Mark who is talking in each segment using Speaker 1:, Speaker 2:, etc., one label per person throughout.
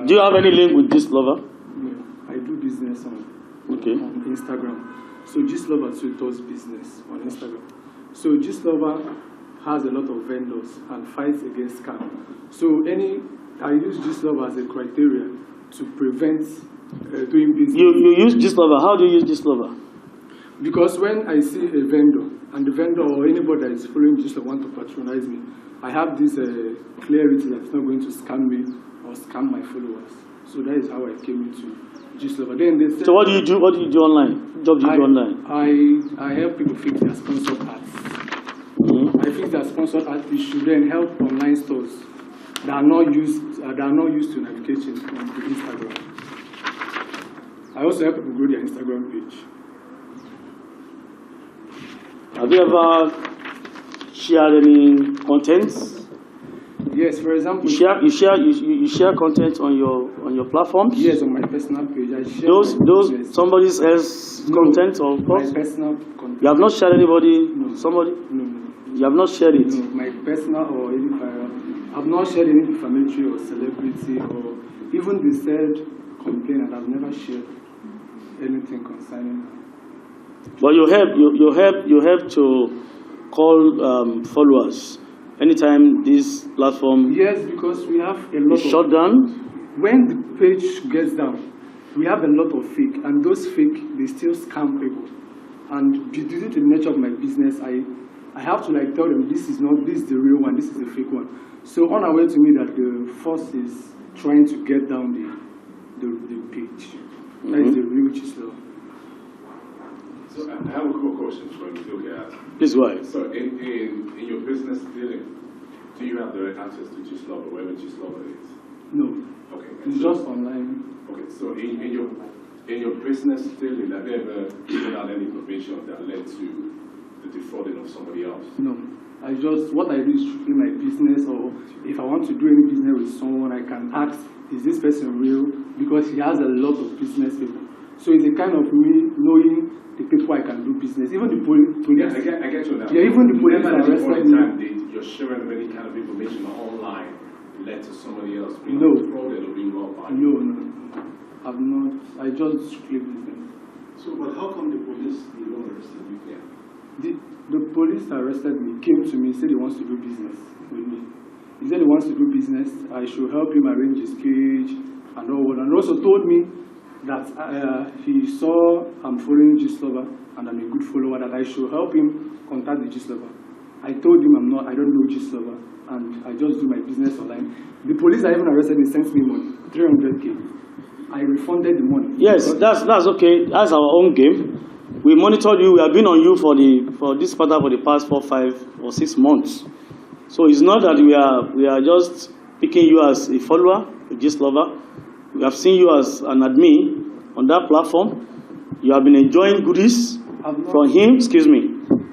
Speaker 1: Do you have any link with this lover?
Speaker 2: No, I do business on Instagram. So Lover too does business on Instagram. So Lover has a lot of vendors and fights against scam. So I use Lover as a criteria to prevent doing business.
Speaker 1: You use Lover. How do you use Lover?
Speaker 2: Because when I see a vendor, and the vendor or anybody that is following Lover want to patronize me, I have this clarity that it's not going to scam me or scam my followers. So that is how I came into Lover. Then they said,
Speaker 1: so what do you do? What do you do online? Job do you do online?
Speaker 2: I help people fix their sponsored ads. I fix their sponsored ads. It should then help online stores that are not used to navigation on Instagram. I also help people grow their Instagram page.
Speaker 1: Have you ever shared any contents?
Speaker 2: Yes, for example.
Speaker 1: You share content on your platforms?
Speaker 2: Yes, on my personal page. I share
Speaker 1: those somebody else's content or post?
Speaker 2: My personal content.
Speaker 1: You have not shared anybody?
Speaker 2: No.
Speaker 1: Somebody?
Speaker 2: No.
Speaker 1: You have not shared it?
Speaker 2: No, my personal or any I've not shared any defamatory or celebrity or even the said complaint, and I've never shared anything concerning her.
Speaker 1: But you help to call followers anytime this platform.
Speaker 2: Yes, because we have a lot
Speaker 1: shut down.
Speaker 2: When the page gets down, we have a lot of fake, and those fake they still scam people. And due to the nature of my business, I have to tell them this is the real one, this is the fake one. So unaware to me that the force is trying to get down the page. That is the real Lover.
Speaker 3: So I have a quick question for you. Okay,
Speaker 1: please go ahead.
Speaker 3: So in your business dealing, do you have direct access to Lover, wherever Lover is?
Speaker 2: No.
Speaker 3: Okay.
Speaker 2: It's just online.
Speaker 3: Okay. So in your business dealing, have you ever given out any information that led to the defrauding of somebody else?
Speaker 2: No. What I do is strictly my business, or if I want to do any business with someone, I can ask, is this person real? Because he has a lot of business people. So it's a kind of me knowing the people I can do business. Even the police.
Speaker 3: Yeah, I get you now.
Speaker 2: Yeah, even the police are arrested me.
Speaker 3: You're sharing of any kind of information online led to somebody else being defrauded or being robbed by?
Speaker 2: No. I've not. I just strictly business.
Speaker 4: So, but how come the police don't arrest you?
Speaker 3: Yeah.
Speaker 2: The police arrested me, came to me, said he wants to do business with me. He said he wants to do business. I should help him arrange his cage and all that. And also told me that he saw I'm following Lover and I'm a good follower, that I should help him contact the Lover. I told him I don't know Lover, and I just do my business online. The police that even arrested me sent me money, 300K. I refunded the money.
Speaker 1: Yes, that's okay. That's our own game. We monitored you. We have been on you for this pattern for the past 4, 5, or 6 months. So it's not that we are just picking you as a follower, a Lover. We have seen you as an admin on that platform. You have been enjoying goodies from him. Excuse me.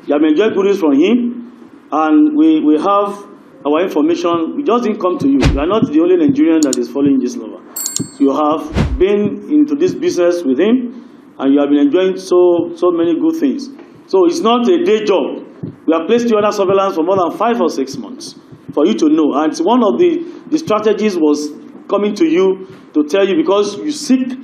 Speaker 1: You have been enjoying goodies from him, and we have our information. We just didn't come to you. You are not the only Nigerian that is following Lover. So you have been into this business with him, and you have been enjoying so many good things. So it's not a day job. We have placed you under surveillance for more than 5 or 6 months for you to know. And one of the strategies was coming to you to tell you, because you seek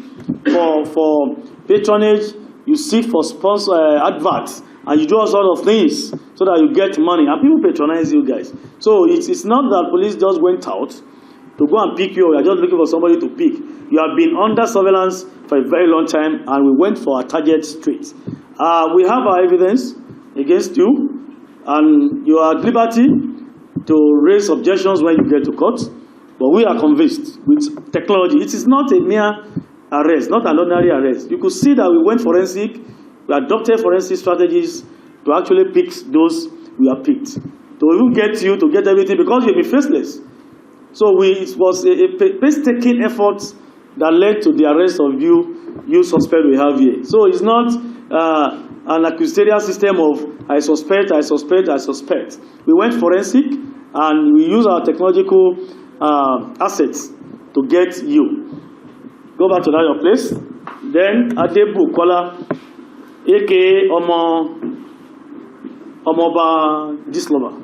Speaker 1: for patronage, you seek for sponsor adverts, and you do all sorts of things so that you get money. And people patronize you guys. So it's not that police just went out to go and pick you, or you're just looking for somebody to pick. You have been under surveillance for a very long time, and we went for a target straight. We have our evidence against you, and you are at liberty to raise objections when you get to court. But we are convinced with technology. It is not a mere arrest, not an ordinary arrest. You could see that we went forensic. We adopted forensic strategies to actually pick those we have picked. To even get you to get everything, because you'll be faceless. So it was a painstaking effort that led to the arrest of you suspect we have here. So it's not an accusatory system of I suspect. We went forensic, and we use our technological assets to get you. Go back to that your place. Then Adebu Kola, aka Omoba Lover.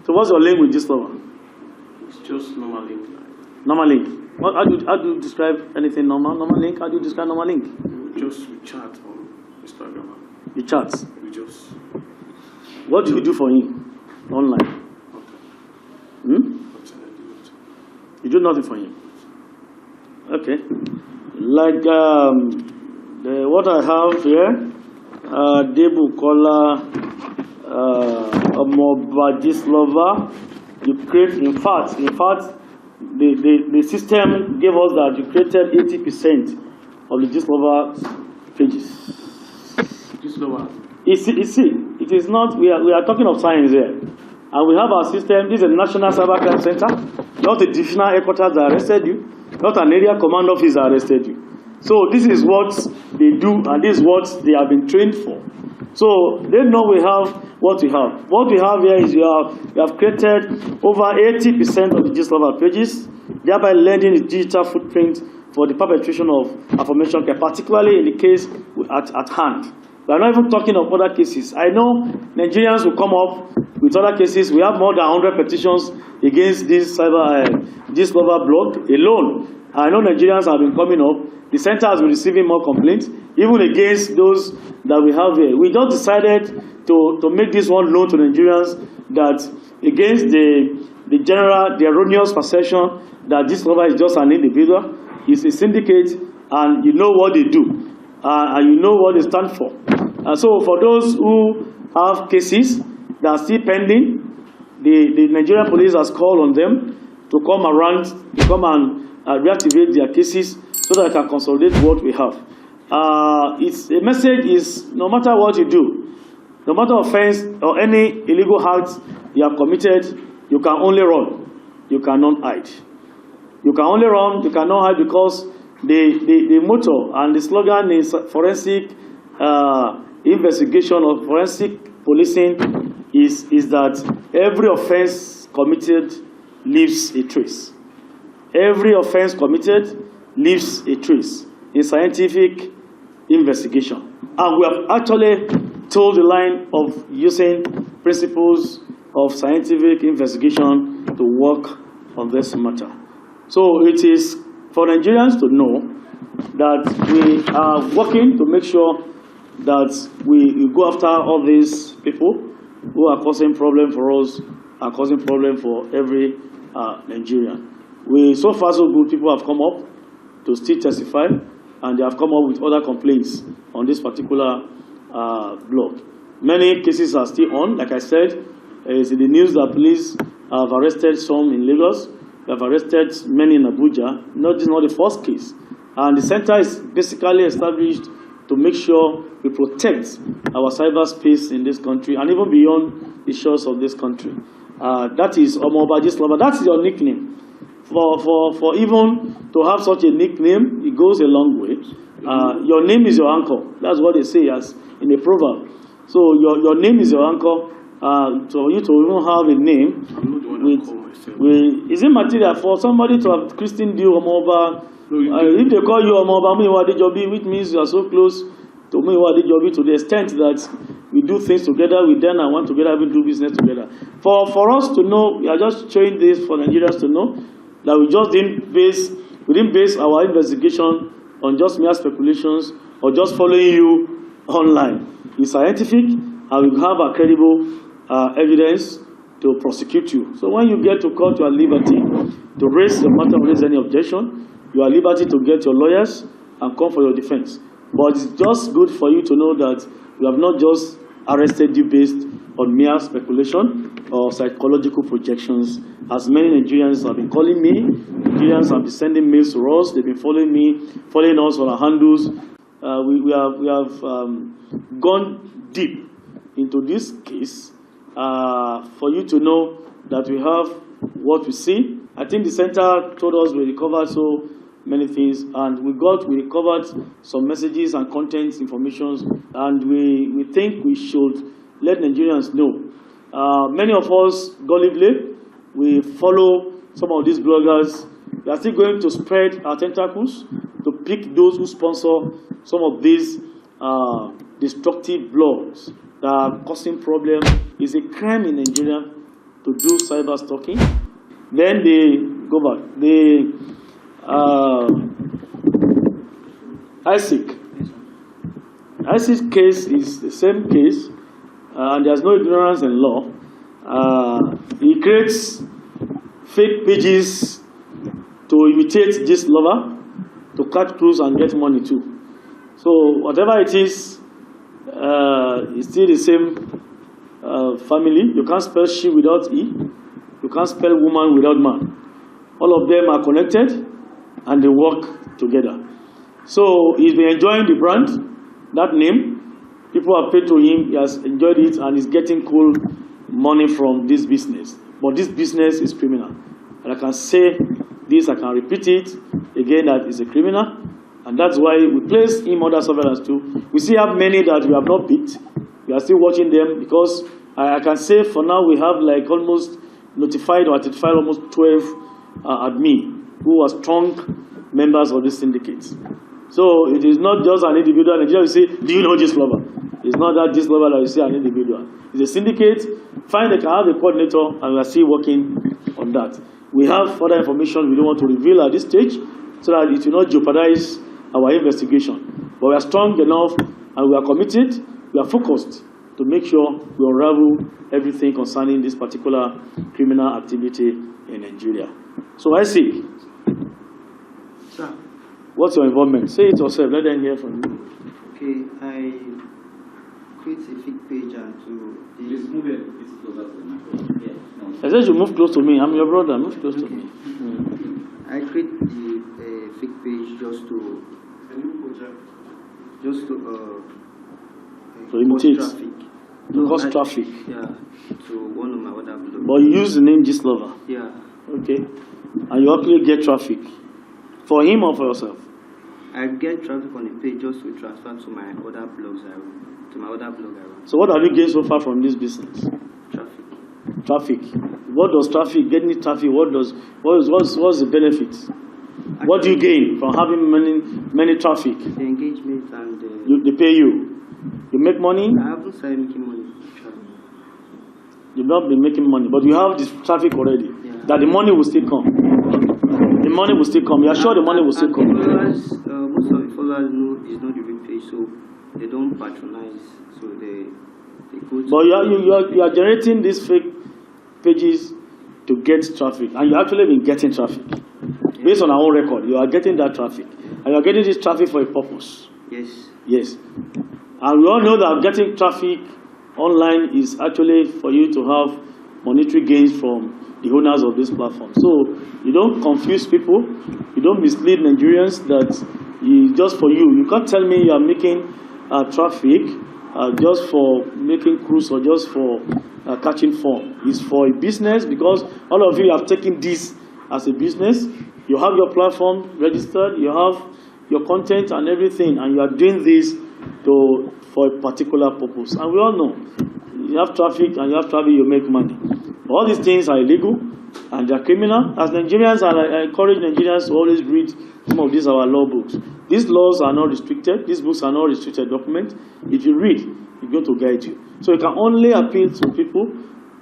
Speaker 1: So what's your link with Lover?
Speaker 4: It's just normal link.
Speaker 1: Normal link. How do you describe anything normal? Normal link? How do you describe normal link?
Speaker 2: Just we chat on Instagram.
Speaker 1: You chat.
Speaker 2: We just.
Speaker 1: What do you do for him online? You do nothing for him. Okay. Like what I have here, Debu Kola, Omobadislova. You create, in fact, the system gave us that you created 80% of the Gislova pages.
Speaker 2: Gislova.
Speaker 1: You see, it is not, we are talking of science here. And we have our system. This is a National Cybercrime Center, not a divisional headquarters that arrested you, not an area command office that arrested you. So this is what they do, and this is what they have been trained for. So they know we have what we have. What we have here is you have created over 80% of the Gislova pages, thereby lending the digital footprint for the perpetration of information care, particularly in the case at hand. We are not even talking of other cases. I know Nigerians will come up with other cases. We have more than 100 petitions against this Gislova blog alone. I know Nigerians have been coming up. The center has been receiving more complaints, even against those that we have here. We just decided to make this one known to Nigerians, that against the erroneous perception that Gislova is just an individual. It's a syndicate, and you know what they do, and you know what they stand for. So for those who have cases that are still pending, the Nigerian police has called on them to come around, to come and reactivate their cases so that I can consolidate what we have. A message is, no matter what you do, no matter offense or any illegal act you have committed, you can only run. You cannot hide. You can only run, you cannot hide, because the motto and the slogan is forensic investigation or forensic policing is that every offense committed leaves a trace. Every offense committed leaves a trace in scientific investigation. And we have actually told the line of using principles of scientific investigation to work on this matter. So it is for Nigerians to know that we are working to make sure that we go after all these people who are causing problem for us and causing problem for every Nigerian. So far so good, people have come up to still testify, and they have come up with other complaints on this particular blog. Many cases are still on. Like I said, it's in the news that police have arrested some in Lagos. They have arrested many in Abuja. This is not the first case. And the center is basically established to make sure we protect our cyberspace in this country and even beyond the shores of this country. That is Omobajislava. That's your nickname. For even to have such a nickname, it goes a long way. Your name is your anchor. That's what they say as in a proverb. So your name is your anchor. So you to even have a name is it material for somebody to have christened you Omoba? If they call you Omoba Muyiwa Adejobi, which means you are so close to Muyiwa Adejobi to the extent that we do things together with them and want together, we do business together. For us to know, we are just showing this for Nigerians to know that we didn't base our investigation on just mere speculations or just following you online. It's scientific, and we have a credible evidence to prosecute you. So when you get to court, you are at liberty to raise the matter or raise any objection. You are at liberty to get your lawyers and come for your defense. But it's just good for you to know that we have not just arrested you based on mere speculation or psychological projections. As many Nigerians have been calling me, Nigerians have been sending mails to us, they've been following us on our handles. We have gone deep into this case for you to know that we have what we see. I think the center told us we recovered so many things, and we recovered some messages and content information, and we think we should let Nigerians know. Many of us, gullibly, we follow some of these bloggers. We are still going to spread our tentacles to pick those who sponsor some of these destructive blogs that are causing problems. It's a crime in Nigeria to do cyber stalking. Then they go back. Isaac's case is the same case, and there's no ignorance in law. He creates fake pages to imitate this lover, to catch clues and get money too. So whatever it is, it's still the same family. You can't spell she without E. You can't spell woman without man. All of them are connected and they work together. So he's been enjoying the brand, that name. People have paid to him, he has enjoyed it, and he's getting cool money from this business. But this business is criminal. And I can say this, I can repeat it again, that is a criminal. And that's why we place him under surveillance too. We still have many that we have not picked. We are still watching them because I can say for now we have like almost notified or identified almost 12 admin who are strong members of this syndicate. So it is not just an individual. Nigeria will say, do you know this lover? It's not that this lover that you say an individual. It's a syndicate. Fine, they can have a coordinator, and we are still working on that. We have further information we don't want to reveal at this stage so that it will not jeopardize our investigation. But we are strong enough and we are committed, we are focused to make sure we unravel everything concerning this particular criminal activity in Nigeria. So I see.
Speaker 5: Sir.
Speaker 1: What's your involvement? Say it yourself, let them hear from you.
Speaker 5: Okay, I create a fake page and to
Speaker 6: Please move it closer to the microphone. Yeah. No.
Speaker 1: I said you move close to me. I'm your brother. Move close to me.
Speaker 5: I create the fake page just to
Speaker 1: imitate.
Speaker 5: cause traffic.
Speaker 1: To cause traffic.
Speaker 5: Yeah, to one of my other blogs.
Speaker 1: But you use the name Gislova.
Speaker 5: Yeah.
Speaker 1: Okay. And you actually get traffic. For him or for yourself?
Speaker 5: I get traffic on the page just to transfer to my other blogs I run. To my other blog I run.
Speaker 1: So what have you gained so far from this business?
Speaker 5: Traffic.
Speaker 1: Traffic. What does traffic, getting traffic, what's the benefit? What do you gain from having many traffic?
Speaker 5: The engagement and
Speaker 1: They pay you. You make money?
Speaker 5: I haven't started making money.
Speaker 1: You've not been making money, but you have this traffic already.
Speaker 5: Yeah.
Speaker 1: That the money will still come. The money will still come. You are sure the money will still come?
Speaker 5: Most of the followers know it's not the real page, so they don't patronize. So they go to.
Speaker 1: But you are generating these fake pages to get traffic, and you actually been getting traffic. Based on our own record, you are getting that traffic, and you are getting this traffic for a purpose.
Speaker 5: Yes.
Speaker 1: Yes. And we all know that getting traffic online is actually for you to have monetary gains from the owners of this platform. So you don't confuse people, you don't mislead Nigerians that just for you. You can't tell me you are making traffic just for making cruise or just for catching fun. It's for a business because all of you have taken this as a business. You have your platform registered, you have your content and everything, and you are doing this for a particular purpose. And we all know, you have traffic and you have traffic, you make money. All these things are illegal and they are criminal. As Nigerians, I encourage Nigerians to always read some of these our law books. These laws are not restricted. These books are not restricted documents. If you read, it's going to guide you. So you can only appeal to people,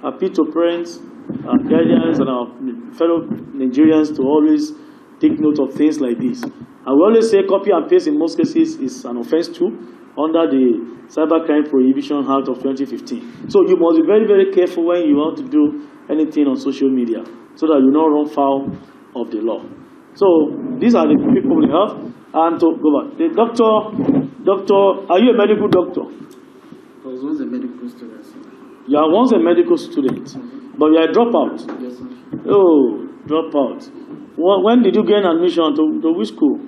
Speaker 1: appeal to parents, guardians, and our fellow Nigerians to always take note of things like this. And we always say copy and paste in most cases is an offense too, under the Cybercrime Prohibition Act of 2015. So you must be very, very careful when you want to do anything on social media so that you don't run foul of the law. So these are the people we have. And to go back, the doctor, are you a medical doctor?
Speaker 7: I was once a medical student.
Speaker 1: You are once a medical student, but you are a dropout.
Speaker 7: Yes, sir.
Speaker 1: Oh, dropout. When did you gain admission to which school?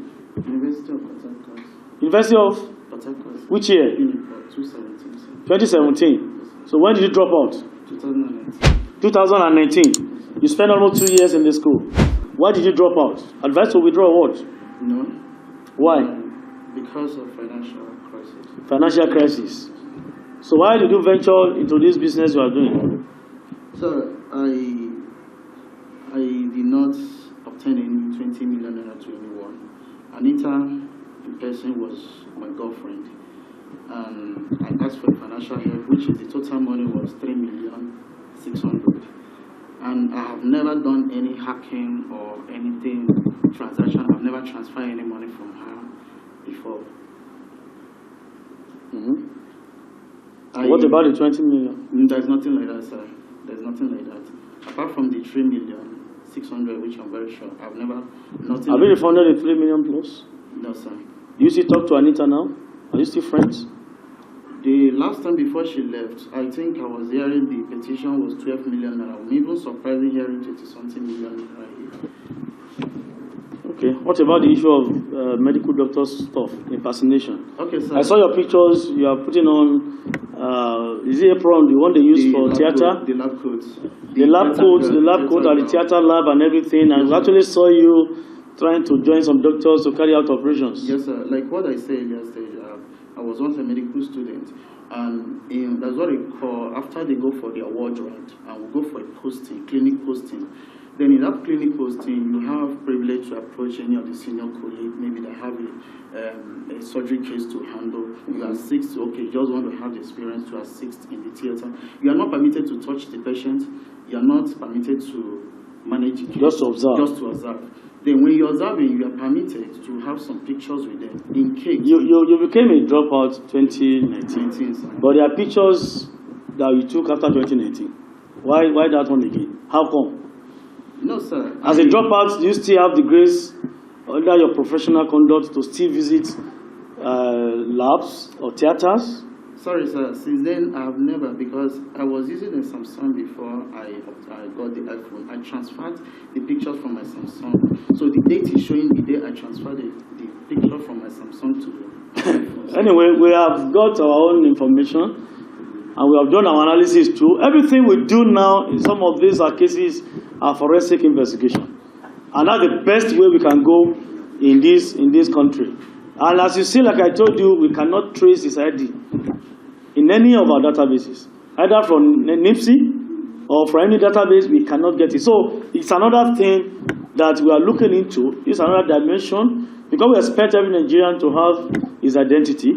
Speaker 7: University of Port Harcourt.
Speaker 1: University of?
Speaker 7: Port Harcourt.
Speaker 1: Which year?
Speaker 7: 2017, sir.
Speaker 1: 2017. So when did you drop out?
Speaker 7: 2019.
Speaker 1: 2019. You spent almost 2 years in the school. Why did you drop out? Advice to withdraw what?
Speaker 7: No.
Speaker 1: Why?
Speaker 7: Because of financial crisis.
Speaker 1: Financial crisis. So why did you venture into this business you are doing?
Speaker 7: Sir, I did not obtain any 20 million naira to anyone. Anita, in person, was my girlfriend. And I asked for financial help, which is the total money was 3,600,000. And I have never done any hacking or anything, transaction. I've never transferred any money from her before.
Speaker 1: What about the 20 million?
Speaker 7: There's nothing like that, sir. There's nothing like that. Apart from the 3,600,000, which I'm very sure, I've never, nothing.
Speaker 1: Have you refunded the 3 million plus?
Speaker 7: No, sir.
Speaker 1: Do you still talk to Anita now? Are you still friends?
Speaker 7: The last time before she left, I think I was hearing the petition was 12 million. I'm even surprised hearing 20-something million right here.
Speaker 1: Okay. What about the issue of medical doctor stuff, impersonation?
Speaker 7: Okay, sir.
Speaker 1: I saw your pictures. You are putting on. Is it apron the one they use for theater?
Speaker 7: The lab coats.
Speaker 1: The lab coats, and the theater lab and everything. And we actually saw you trying to join some doctors to carry out operations.
Speaker 7: Yes, sir. Like what I said yesterday, I was once a medical student, and that's what they call, after they go for the award round, and we go for a posting, clinic posting. Then in that clinic posting, you have privilege to approach any of the senior colleagues, maybe they have a surgery case to handle. You assist, okay, you just want to have the experience to assist in the theater. You are not permitted to touch the patient. You are not permitted to manage the case.
Speaker 1: Just to observe.
Speaker 7: Just to observe. Then when you're observing, you are permitted to have some pictures with them in case.
Speaker 1: You became a dropout 2019, but there are pictures that you took after 2019. Why that one again? How come?
Speaker 7: No, sir.
Speaker 1: As a dropout, do you still have the grace under your professional conduct to still visit labs or theaters?
Speaker 7: Sorry, sir. Since then, I have never, because I was using a Samsung before I got the iPhone. I transferred the pictures from my Samsung. So the date is showing the day I transferred the picture from my Samsung to the iPhone.
Speaker 1: Anyway, we have got our own information, and we have done our analysis too. Everything we do now in some of these cases are forensic investigation. And that's the best way we can go in this country. And as you see, like I told you, we cannot trace his ID in any of our databases, either from NIPSI or from any database. We cannot get it. So it's another thing that we are looking into. It's another dimension, because we expect every Nigerian to have his identity,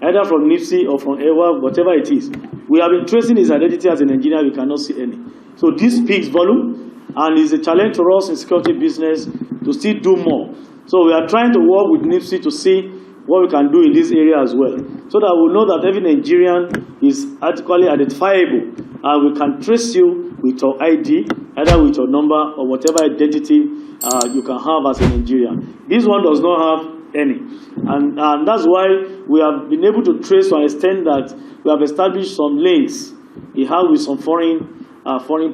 Speaker 1: either from NIPSI or from EWA, whatever it is. We have been tracing his identity as a Nigerian. We cannot see any. So this speaks volume, and is a challenge for us in security business to still do more. So we are trying to work with NIPSI to see what we can do in this area as well, so that we know that every Nigerian is adequately identifiable, and we can trace you with your ID, either with your number or whatever identity you can have as a Nigerian. This one does not have any, and that's why we have been able to trace to an extent that we have established some links we have with some foreign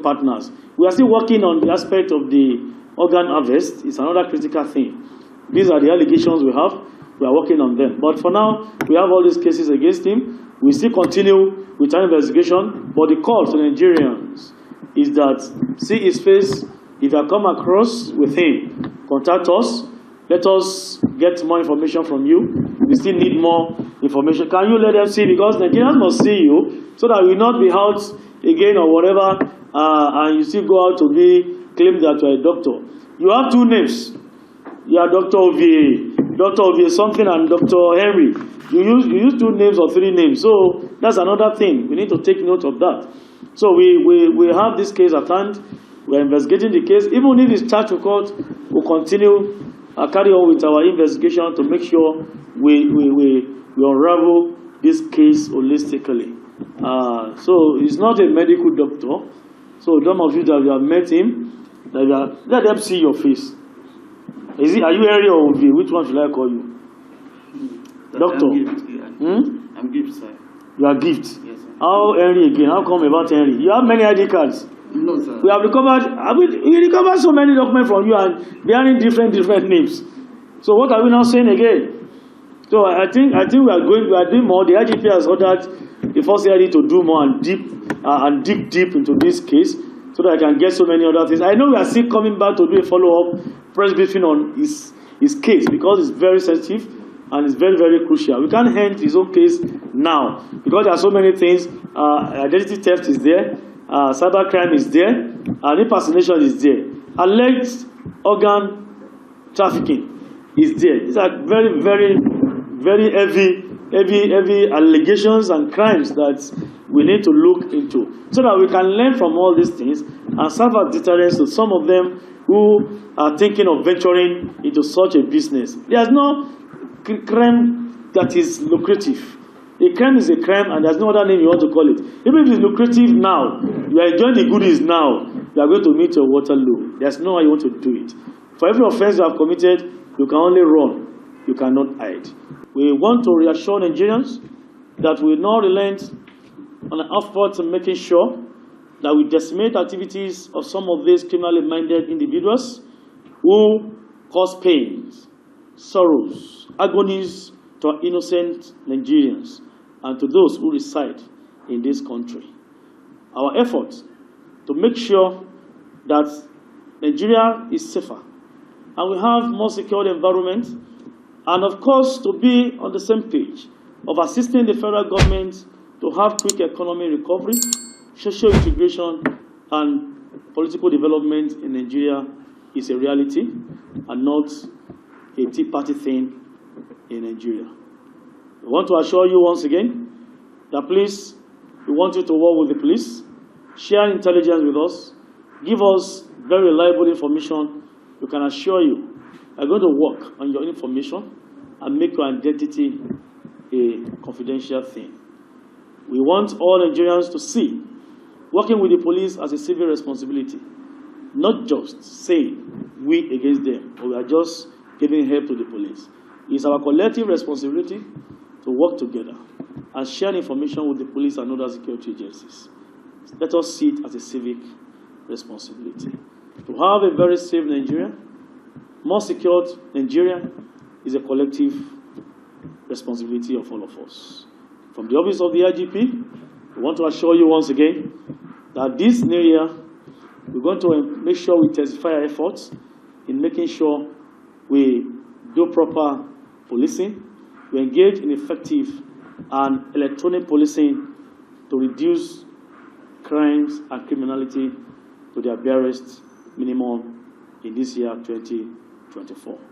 Speaker 1: partners. We are still working on the aspect of the organ harvest. It's another critical thing. These are the allegations we have. We are working on them. But for now, we have all these cases against him. We still continue with our investigation. But the call to Nigerians is that see his face. If you come across with him, contact us. Let us get more information from you. We still need more information. Can you let them see? Because Nigerians must see you, so that we will not be out again or whatever, and you still go out to claim that you are a doctor. You have two names. You are Dr. Ovie something, and Dr. Henry. You use two names or three names. So that's another thing. We need to take note of that. So we have this case at hand. We are investigating the case. Even if it's charged to court, we'll continue carry on with our investigation to make sure we unravel this case holistically. So he's not a medical doctor. So some of you that you have met him, let them see your face. Are you Henry or Ovi? Which one should I call you? Doctor?
Speaker 7: I'm Gift, sir.
Speaker 1: You are Gift?
Speaker 7: Yes, sir.
Speaker 1: How Henry again? How come about Henry? You have many ID cards.
Speaker 7: No, sir.
Speaker 1: We have recovered. We recovered so many documents from you, and they are in different names. So what are we now saying again? So I think we are doing more. The IGP has ordered the first AID to do more and dig deep into this case, so that I can get so many other things. I know we are still coming back to do a follow-up press briefing on his case, because it's very sensitive and it's very, very crucial. We can't end his own case now, because there are so many things. Identity theft is there, cybercrime is there, and impersonation is there. Alleged organ trafficking is there. These are very, very, very heavy allegations and crimes that we need to look into so that we can learn from all these things and serve as deterrence to some of them who are thinking of venturing into such a business. There's no crime that is lucrative. A crime is a crime, and there's no other name you want to call it. Even if it's lucrative now, you are enjoying the goodies now, you are going to meet your Waterloo. There's no way you want to do it. For every offense you have committed, you can only run. You cannot hide. We want to reassure Nigerians that we will not relent on the efforts in making sure that we decimate activities of some of these criminally minded individuals who cause pains, sorrows, agonies to our innocent Nigerians and to those who reside in this country. Our efforts to make sure that Nigeria is safer and we have more secure environment, and of course to be on the same page of assisting the federal government to have quick economic recovery, social integration, and political development in Nigeria is a reality and not a Tea Party thing in Nigeria. We want to assure you once again that please, we want you to work with the police, share intelligence with us, give us very reliable information. We can assure you we are going to work on your information and make your identity a confidential thing. We want all Nigerians to see working with the police as a civil responsibility, not just saying we against them, or we are just giving help to the police. It's our collective responsibility to work together and share information with the police and other security agencies. Let us see it as a civic responsibility. To have a very safe Nigeria, more secured Nigeria, is a collective responsibility of all of us. From the office of the IGP, we want to assure you once again that this new year, we're going to make sure we intensify our efforts in making sure we do proper policing, we engage in effective and electronic policing to reduce crimes and criminality to their barest minimum in this year 2024.